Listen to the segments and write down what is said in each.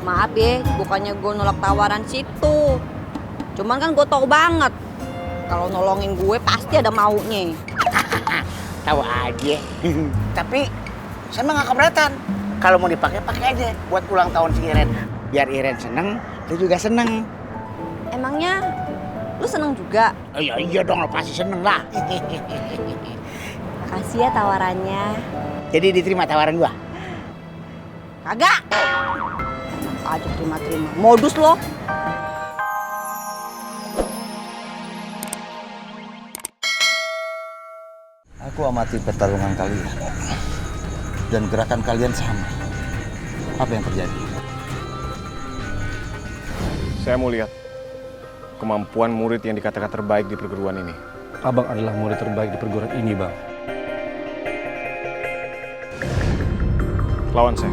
Maaf ya, bukannya gue nolak tawaran situ. Cuman kan gue tau banget kalau nolongin gue pasti ada maunya. Tahu aja. Tapi saya mah nggak keberatan. Kalau mau dipakai pakai aja buat ulang tahun si Iren. Biar Iren seneng, lu juga seneng. Emangnya lu seneng juga? Oh, iya dong, lo pasti seneng lah. Makasih ya tawarannya. Jadi diterima tawaran gua? Kagak. Enak aja terima-terima. Modus lo. Aku amati pertarungan kalian dan gerakan kalian sama. Apa yang terjadi? Saya mau lihat kemampuan murid yang dikatakan terbaik di perguruan ini. Abang adalah murid terbaik di perguruan ini, Bang. Lawan saya.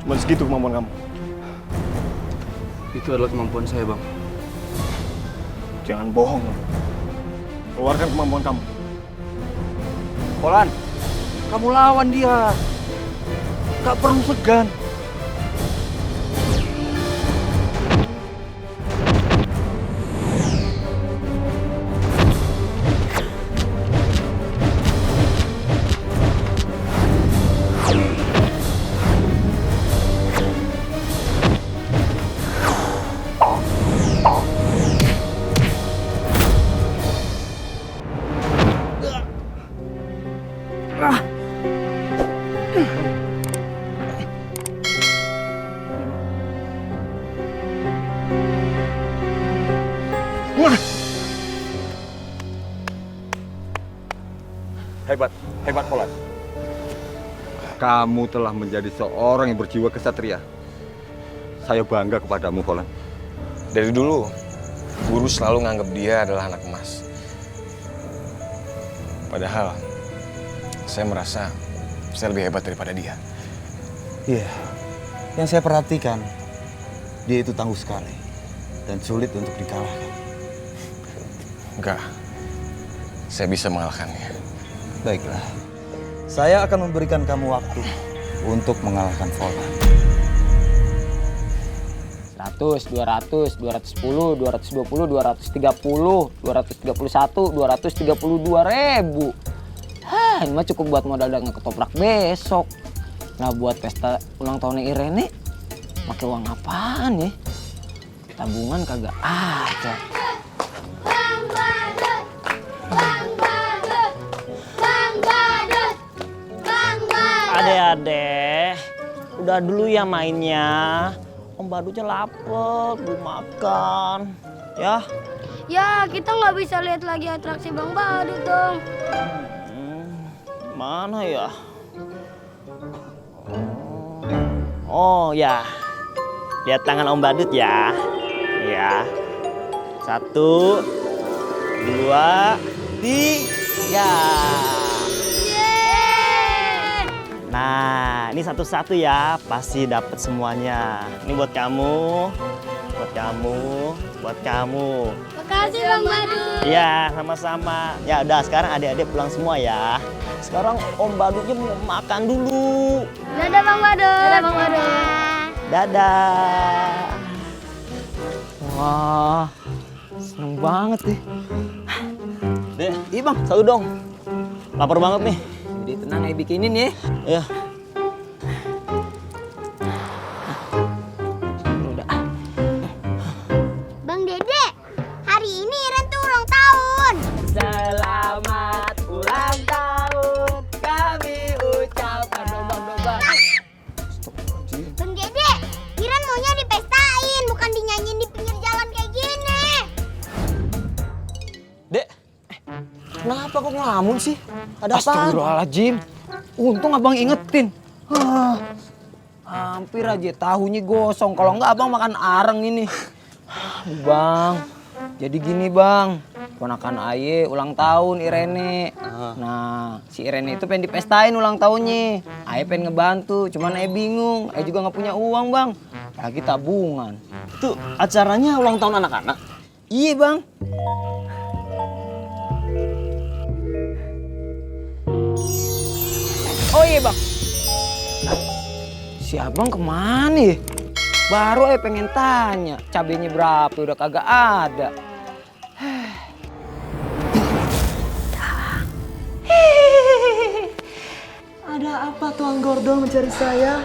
Cuma segitu kemampuan kamu. Itu adalah kemampuan saya, Bang. Jangan bohong. Keluarkan kemampuan kamu. Polan, kamu lawan dia. Gak perlu segan. Hebat Polan. Kamu telah menjadi seorang yang berjiwa kesatria. Saya bangga kepadamu, Polan. Dari dulu, guru selalu nganggap dia adalah anak emas. Padahal, saya merasa saya lebih hebat daripada dia. Iya, yang saya perhatikan, dia itu tangguh sekali dan sulit untuk dikalahkan. Enggak, saya bisa mengalahkannya. Baiklah, saya akan memberikan kamu waktu untuk mengalahkan Polan. 100, 200, 210, 220, 230, 231, 232 ribu. Hah, ini mah cukup buat modal dagang ketoprak besok. Nah, buat pesta ulang tahunnya Irene, pakai uang apaan ya? Tabungan kagak ada. Adek-adek, udah dulu ya mainnya. Om Badutnya lapar, belum makan. Ya? Ya, kita nggak bisa lihat lagi atraksi Bang Badut dong. Mana ya? Oh ya, lihat tangan Om Badut ya. Ya. 1, 2, 3. Nah, ini satu-satu ya, pasti dapat semuanya. Ini buat kamu, buat kamu, buat kamu. Makasih Bang Badut. Iya, sama-sama. Ya udah, sekarang adik-adik pulang semua ya. Sekarang Om Badutnya mau makan dulu. Dadah Bang Badut. Dadah Bang Badut. Dadah. Wah, seneng banget nih. Deh, iya bang, satu dong. Lapar banget nih. Jadi tenang ya bikinin ya. Ya. Bang Dede, hari ini Iren tuh ulang tahun. Selamat ulang tahun kami ucapkan dobang-dobang. Bang Dede, Iren maunya dipestain, bukan dinyanyiin di pinggir jalan kayak gini. Dek, kenapa kok ngelamun sih? Ada apa? Astagfirullahaladzim. Untung abang ingetin. Hampir aja tahunya gosong. Kalau enggak abang makan areng ini. Bang, jadi gini bang. Ponakan Aye ulang tahun Irene. Nah, si Irene itu pengen dipestain ulang tahunnya. Aye pengen ngebantu, cuman Aye bingung. Aye juga nggak punya uang bang. Lagi tabungan. Itu acaranya ulang tahun anak-anak? Iya bang. Oh iya bang. Si abang kemana ya? Baru pengen tanya, cabenya berapa udah kagak ada. Ada apa Tuan Gordon mencari saya?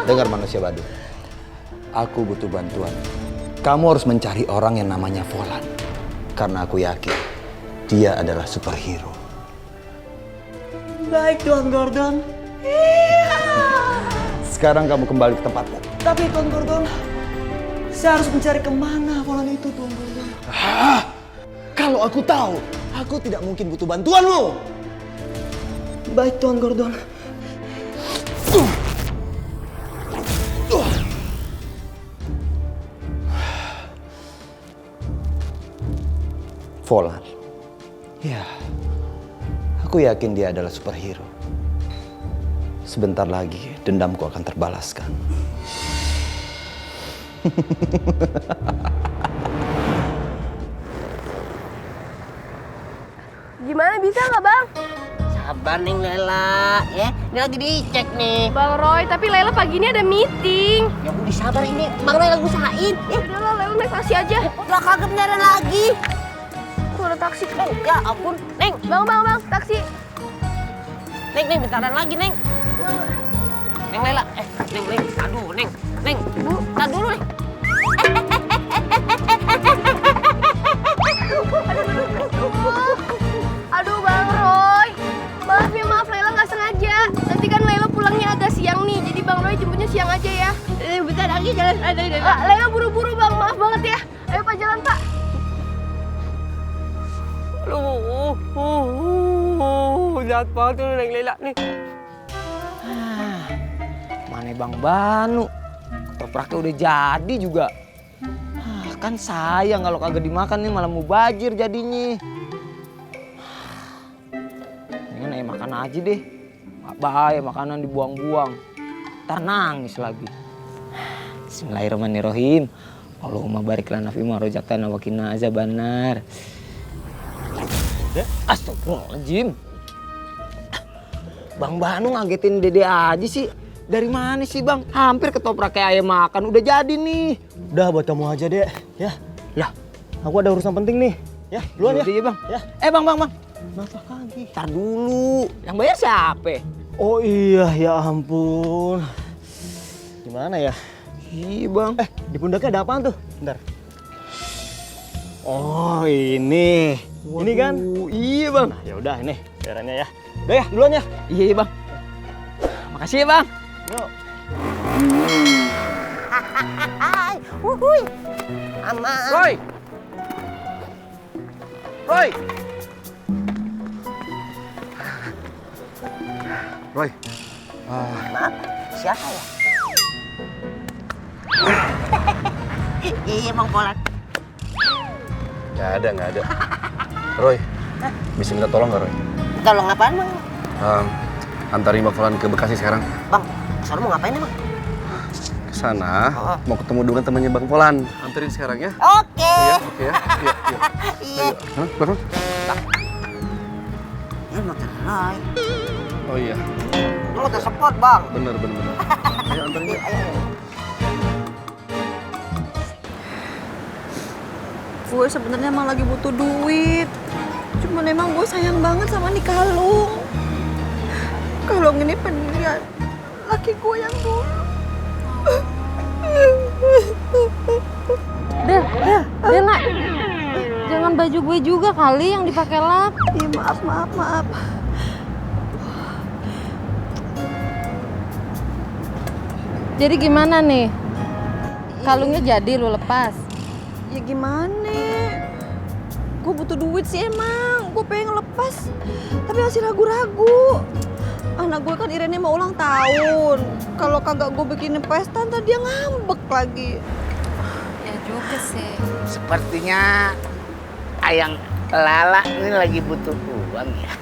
Dengar manusia Badung. Aku butuh bantuan. Kamu harus mencari orang yang namanya Volan. Karena aku yakin dia adalah superhero. Baik Tuan Gordon. Sekarang kamu kembali ke tempatmu. Tapi Tuan Gordon, saya harus mencari kemana Volan itu Tuan Gordon? Kalau aku tahu, aku tidak mungkin butuh bantuanmu. Baik Tuan Gordon. Volan. Ya, aku yakin dia adalah superhero. Sebentar lagi dendamku akan terbalaskan. Gimana bisa nggak bang? Sabar Neng Lela, ya. Ini lagi dicek nih. Bang Roy, tapi Lela pagi ini ada meeting. Ya udah sabar ini, Bang Roy lagi usahain. Ya, Udah lah, Lela naik taksi aja. udah kagak beneran lagi. Tuh ada taksi. Neng, ya ampun. Neng, Bang, taksi. Neng, bentaran lagi, Neng. Neng Lela, Neng, aduh, Neng, Bu, tar dulu, Neng. Aduh Bang Roy. Maaf Lela nggak sengaja. Nanti kan Lela pulangnya agak siang nih. Jadi Bang Roy jemputnya siang aja ya. Bentar lagi jalan ada. Lela buru-buru Bang, maaf banget ya. Ayo Pak jalan Pak. Jahat banget tuh Neng Lela nih. Mana Bang Banu? Ketopraknya udah jadi juga. Kan sayang kalau kagak dimakan nih malah mubazir jadinya. Ini ayo makan aja deh. Gak bahaya makanan dibuang-buang. Ntar nangis lagi. Bismillahirrahmanirrahim. Allahumma barik lana fima rojaktana wa qina azabannar. Astagfirullahaladzim. Bang Banu ngagetin Dede aja sih. Dari mana sih Bang? Hampir ketoprak kayak ayam makan. Udah jadi nih. Udah buat kamu aja deh, ya. Lah, Aku ada urusan penting nih. Ya, duluan ya. Iya Bang. Ya. Bang. Kenapa lagi? Ntar dulu. Yang bayar siapa? Oh iya, ya ampun. Gimana ya? Iya Bang. Di pundaknya ada apaan tuh? Bentar. Oh ini. Ini kan? Iya Bang. Nah, ya udah ini bayarannya ya. Udah ya, duluan ya. Iya Bang. Makasih ya Bang. Yuk. Wuhui. Aman. Roy! Roy, Maaf, siapa ya? Iya, Bang Polan. nggak ada. Roy, bisa minta tolong nggak Roy? Tolong apaan, Bang? Antarin Bang Volan ke Bekasi sekarang. Bang, kesana mau ngapain, Bang? Ke sana, mau ketemu dengan temannya Bang Volan. Anterin sekarang ya. Oke. Oke ya. Iya. Hah, Bang? Ini motor Roy. Oh iya, Ini motor sport, Bang. bener. Ayo anterin ya. Ayo. Gue sebenarnya emang lagi butuh duit. Cuman emang gue sayang banget sama nih kalung. Kalung ini pendirian laki gue yang dulu. Nak, jangan baju gue juga kali yang dipakai lap. Iya maaf. Jadi gimana nih? Kalungnya jadi lu lepas? Ya gimana? Gue butuh duit sih emang. Gue pengen lepas, tapi masih ragu-ragu. Anak gue kan Irene mau ulang tahun. Kalau kagak gue bikinin pesta, ntar dia ngambek lagi. Ya juga sih. Sepertinya Ayang Lala ini lagi butuh uang ya.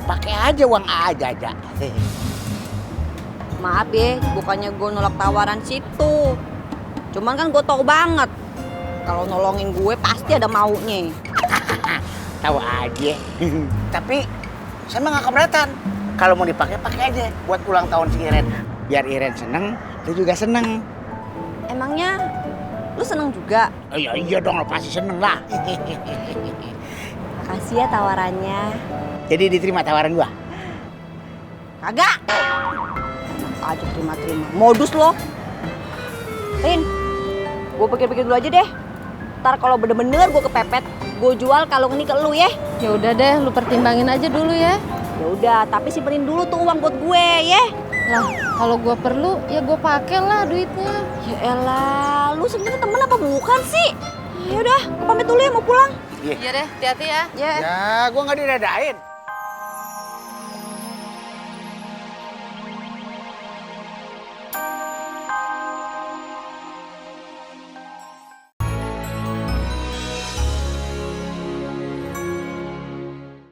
Pakai aja uang aja. Maaf ya, bukannya gue nolak tawaran situ. Cuman kan gue tau banget kalau nolongin gue pasti ada maunya. Tahu aja. Tapi saya mah nggak keberatan. Kalau mau dipakai pakai aja buat ulang tahun si Iren. Biar Iren seneng, lu juga seneng. Emangnya lu seneng juga? Oh, iya dong, lo pasti seneng lah. Makasih ya tawarannya. Jadi diterima tawaran gua? Kagak. Enak aja terima-terima. Modus lo. Rin, gue pikir-pikir dulu aja deh. Ntar kalau bener-bener gue kepepet, gue jual kalung ini ke lu ya. Ya udah deh, lu pertimbangin aja dulu ya. Ya udah, tapi simpenin dulu tuh uang buat gue ya. Lah, kalau gua perlu ya gua pakai lah duitnya. Ya elah, lu sebenarnya temen apa bukan sih? Ya udah, gue pamit dulu ya mau pulang. Iya deh, hati-hati ya. Ya. Ya, gua nggak didadain.